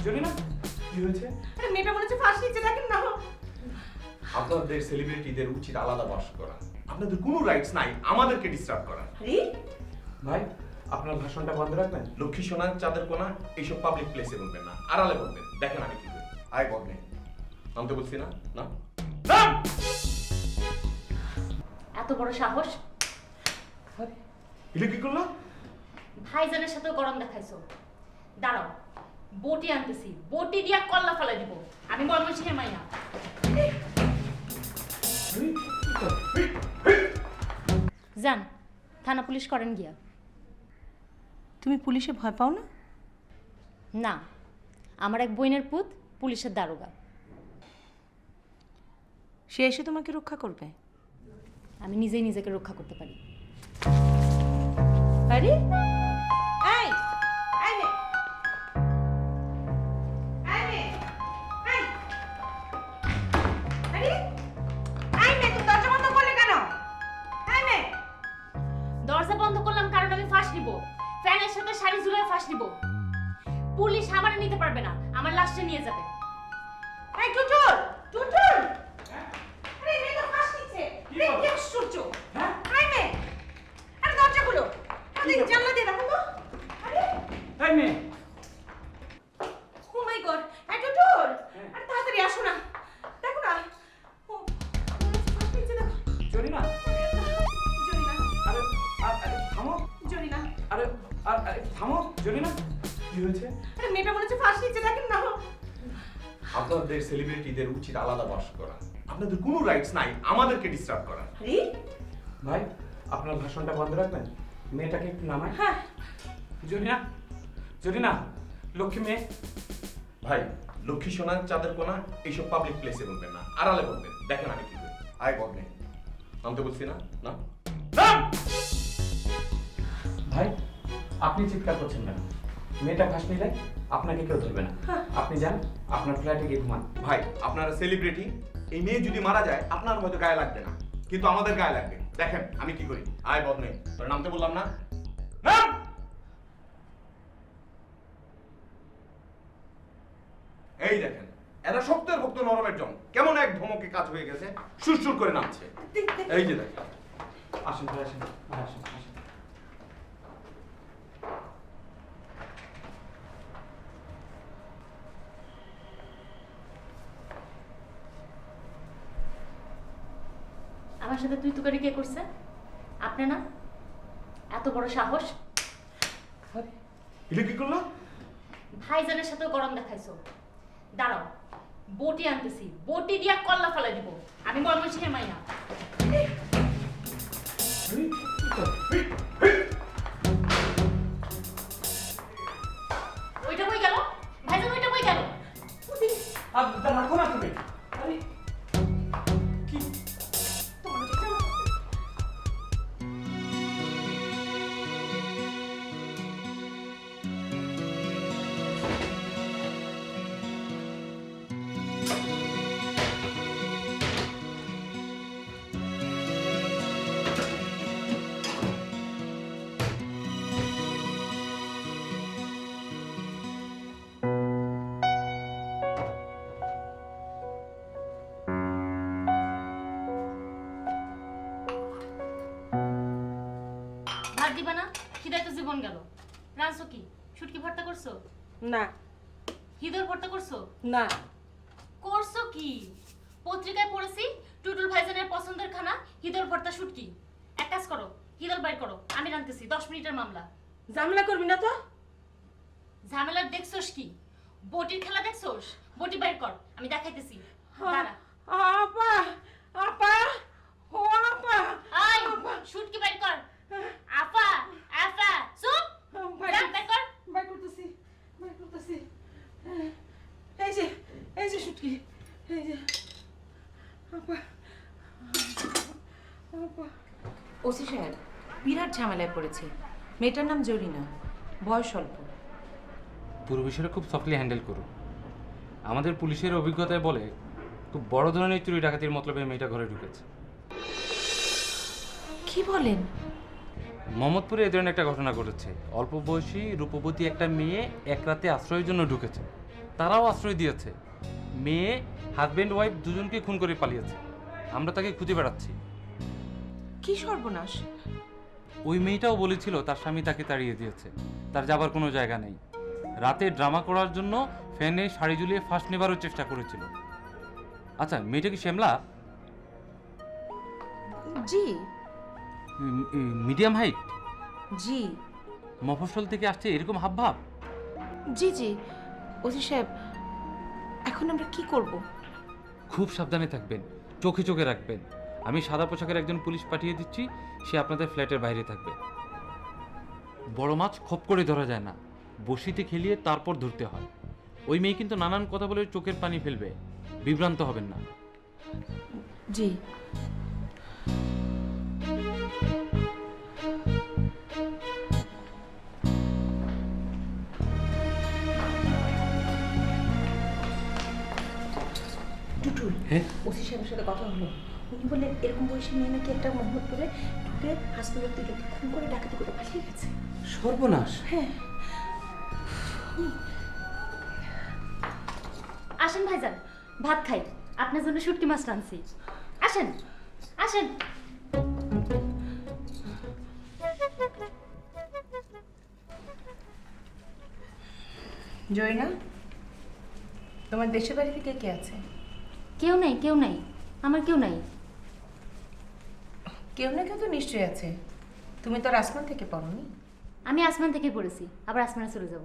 জরিনা কি হয়েছে? আরে মেয়েটা মনে হচ্ছে ফাঁস নিচ্ছে, দেখেন না। আপনাদের সেলিব্রিটিদের উচিত আলাদা বাস করা। আপনাদের কোনো রাইটস নাই আমাদেরকে ডিস্টার্ব করার। আরে ভাই আপনার ভাষণটা বন্ধ রাখবেন। লক্ষ্মী সোনার চাঁদের কোনা এইসব পাবলিক প্লেসে বলবেন না, আড়ালে বলবেন। দেখেন আমি কি করি। আয় বদনে নামতে বলছি না, না নাম। এত বড় সাহস! এটা কি করলো? ভাইজানের সাথে গরম দেখাইছো। দাঁড়াও, বটি আনতেছি, বটি দিয়া কল্লা ফেলাই দিব। আমি ময়মনসিংহের মাইয়া। যান, থানা পুলিশ করেন গিয়া। তুমি পুলিশে ভয় পাও না? না, আমার এক বোনের পুত পুলিশের দারোগা। সে এসে তোমাকে রক্ষা করবে? আমি নিজেই নিজেকে রক্ষা করতে পারি। আরে এই এই নে এই নে এই আরে এই নে, তুই দরজা বন্ধ করলে কেন? এই নে। দরজা বন্ধ করলাম কারণ আমি ফাঁস নিব। ফ্যানের সাথে শাড়ি ঝুলিয়ে ফাঁস নিব। পুলিশ আমারে নিতে পারবে না, আমার লাশটা নিয়ে যাবে। এই টুটুল টুটুল, আরে মেয়ে তো ফাঁস নিচ্ছে। এই কি আশ্চর্য! হ্যাঁ? এই নে, আরে দরজা খুলো। আরে জানলা দিয়ে দেখো তো। আরে এই মেয়ে, ও মাই গড! এই টুটুল, আরে তাড়াতাড়ি আসো না। দেখো না, ও ফাঁস নিচ্ছে, দেখো। জরিনা জরিনা, আরে আরে থামো। জরিনা, আরে আরে থামো জরিনা কি হয়েছে? আরে মেয়েটা মনে হচ্ছে ফাঁস নিচ্ছে, দেখেন না। আপনাদের সেলিব্রিটিদের উচিত আলাদা বাস করা। আপনাদের কোনো রাইটস নাই আমাদেরকে ডিস্টার্ব করার। আরে ভাই আপনার ভাষণটা বন্ধ রাখবেন। মেয়েটাকে একটু নামায়। হ্যাঁ, জরিনা জরিনা, লক্ষ্মী মেয়ে। ভাই লক্ষ্মী সোনার চাঁদের কোনা এইসব পাবলিক প্লেসে বলবেন না, আড়ালে বলবেন। দেখেন আমি কি করি। আয় বদনে নামতে বলছি না, না নাম। ভাই আপনি চিৎকার করছেন কেন? মেয়েটা ফাঁস নিলে আপনাকে কেউ ধরবে না। আপনি যান আপনার ফ্ল্যাটে গিয়ে ঘুমান। ভাই আপনারা সেলিব্রিটি, এই মেয়ে যদি মারা যায় আপনার হয়তো গায়ে লাগবে না, কিন্তু আমাদের গায়ে লাগবে। দেখেন আমি কি করি। আয় বদনে, তোর নামতে বললাম না, নাম। এই দেখেন এরা শক্তের ভক্ত নরমের জন কেমন এক ধমকে কাজ হয়ে গেছে, সুরসুর করে নামছে। এই যে দেখেন। আসেন ভাই, আসেন ভাই, আসেন আসেন। আমার সাথে তুই তুকারি কে করছে? আপনি না? এত বড় সাহস! এটা কি করলো? ভাইজানের সাথে গরম দেখাইছো। দাঁড়াও, বটি আনতেছি, বটি দিয়া কল্লা ফেলাই দিব। আমি ময়মনসিংহের মাইয়া। ওইটা কই গেল? ভাইজান ওইটা কই গেল? রাখো না তুমি। আরে কি তোমার চলো। ভাত দিবা না? খিদায় তো জীবন গেল। রাঁধছো কি? শুটকি ভর্তা করছো? না হিদর ভর্তা করছো? না, করছো কি? পত্রিকায় পড়েছি টুটুল ভাইজানের পছন্দের খানা হিদর ভর্তা শুটকি। এক কাজ করো, হিদল বাইর করো, আমি রাঁধতেছি। 10 মিনিটের মামলা। ঝামেলা করবি না তো? ঝামেলা দেখছোস কি? বটির খেলা দেখছোস? বটি বাইর কর, আমি দেখাইতেছি। দাঁড়া। আপা, আপা, ও আপা, আয়, শুটকি বাইর কর। আপা, আপা, চুপ। যা, বাইর কর। বাই করতেছি, বাই করতেছি। এই যে শুটকি, এই যে আপা, আপা। ওসি সাহেব বিরাট ঝামেলায় পড়েছে। মেয়েটার নাম জরিনা, বয়স অল্প। পুরো বিষয়টা খুব সফটলি হ্যান্ডেল করুন। আমাদের পুলিশের অভিজ্ঞতায় বলে খুব বড় ধরনের চুরি ডাকাতির মতলবে মেয়েটা ঘরে ঢুকেছে। কি বলেন? মোহাম্মদপুরে এই ধরনের একটা ঘটনা ঘটেছে। অল্প বয়সী রূপবতী একটা মেয়ে এক রাতে আশ্রয়ের জন্য ঢুকেছে। তারাও আশ্রয় দিয়েছে। মেয়ে হাজব্যান্ড ওয়াইফ দুজনকে খুন করে পালিয়েছে। আমরা তাকে খুঁজে বেড়াচ্ছি। কি সর্বনাশ! ওই মেয়েটাও বলেছিল তার স্বামী তাকে তাড়িয়ে দিয়েছে, তার যাবার কোনো জায়গা নেই। রাতে ড্রামা করার জন্য ফ্যানে শাড়ি ঝুলিয়ে ফাঁস নেবারও চেষ্টা করেছিল। আচ্ছা, মেয়েটা কি শ্যামলা? জি মিডিয়াম হাইট, জি মফস্বল থেকে আসছে, এরকম হাবভাব? জি জি ওসি সাহেব, এখন আমরা কি করব? খুব সাবধানে থাকবেন, চোখে চোখে রাখবেন। আমি সাদা পোশাকের একজন পুলিশ পাঠিয়ে দিচ্ছি, সে আপনাদের ফ্ল্যাটের বাইরে থাকবে। বড় মাছ খপ করে ধরা যায় না, বড়শিতে খেলিয়ে তারপর ধরতে হয়। ওই মেয়ে কিন্তু নানান কথা বলে চোখের পানি ফেলবে, বিভ্রান্ত হবেন না। জি। টুটুল, হ্যাঁ? ওসি সাহেবের সাথে কথা হলো। উনি বললেন এরকম বয়সী মেয়ে নাকি একটা মোহাম্মদপুরে ঢুকে হাসপাতাল থেকে খুন করে ডাকাতি করে পালিয়ে গেছে। সর্বনাশ! হ্যাঁ। আসেন ভাইজান, ভাত খাই। আপনার জন্য শুটকি মাছ রাঁধছি। আসেন আসেন। জয়না, তোমার দেশের বাড়িতে কে কে আছে? কেউ নাই, কেউ নাই, আমার কেউ নাই। কেউ না কেউ তো নিশ্চয়ই আছে। তুমি তো আর আসমান থেকে পড়োনি। আমি আসমান থেকে পড়েছি, আবার আসমানে চলে যাব।